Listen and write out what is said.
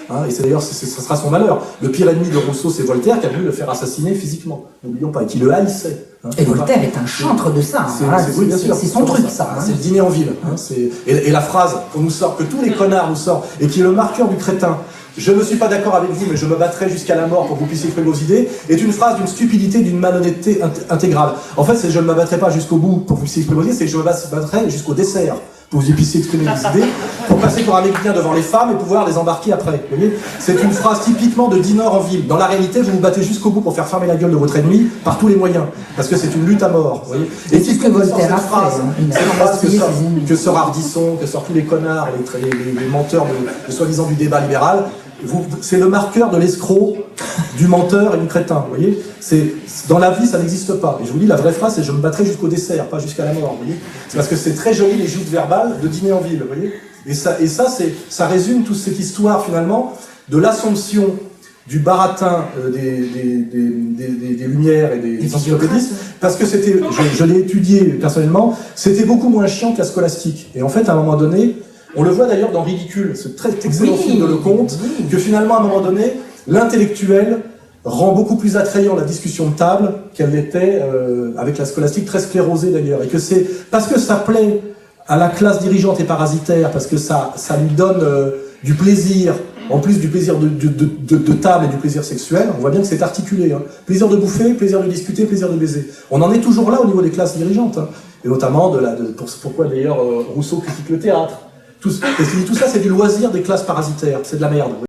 Hein, et c'est d'ailleurs, ce sera son malheur. Le pire ennemi de Rousseau, c'est Voltaire, qui a voulu le faire assassiner physiquement. N'oublions pas, et qui le haïssait. Hein, et Voltaire est un chantre de ça. C'est son truc, ça. C'est le dîner en ville. Hein, et la phrase qu'on nous sort, que tous les connards nous sortent, et qui est le marqueur du crétin, je ne suis pas d'accord avec vous, mais je me battrai jusqu'à la mort pour que vous puissiez exprimer vos idées, est une phrase d'une stupidité, d'une malhonnêteté intégrale. En fait, c'est je ne me battrai pas jusqu'au bout pour que vous puissiez exprimer vos idées, c'est je me battrai jusqu'au dessert pour que vous puissiez exprimer vos idées, pour passer pour un mec bien devant les femmes et pouvoir les embarquer après. Vous voyez, c'est une phrase typiquement de dîneur en ville. Dans la réalité, vous vous battez jusqu'au bout pour faire fermer la gueule de votre ennemi par tous les moyens, parce que c'est une lutte à mort. Vous voyez, et c'est ce que Voltaire a fait. Cette phrase que sort Ardisson, que sortent tous les connards et les menteurs de soi-disant du débat libéral. C'est le marqueur de l'escroc, du menteur et du crétin, vous voyez. Dans la vie, ça n'existe pas. Et je vous dis, la vraie phrase, c'est « je me battrai jusqu'au dessert, pas jusqu'à la mort », vous voyez. C'est parce que c'est très joli, les joutes verbales de dîner en ville, vous voyez. Et ça résume toute cette histoire, finalement, de l'assomption du baratin des Lumières et des encyclopédistes, parce que c'était, je l'ai étudié personnellement, c'était beaucoup moins chiant que la scolastique. Et en fait, à un moment donné, on le voit d'ailleurs dans Ridicule, ce très excellent film de Lecomte, que finalement, à un moment donné, l'intellectuel rend beaucoup plus attrayant la discussion de table qu'elle l'était avec la scolastique, très sclérosée d'ailleurs. Et que c'est parce que ça plaît à la classe dirigeante et parasitaire, parce que ça lui donne du plaisir, en plus du plaisir de table et du plaisir sexuel, on voit bien que c'est articulé. Hein. Plaisir de bouffer, plaisir de discuter, plaisir de baiser. On en est toujours là au niveau des classes dirigeantes. Hein. Et notamment, pourquoi d'ailleurs Rousseau critique le théâtre. Tout ça, c'est du loisir des classes parasitaires, c'est de la merde.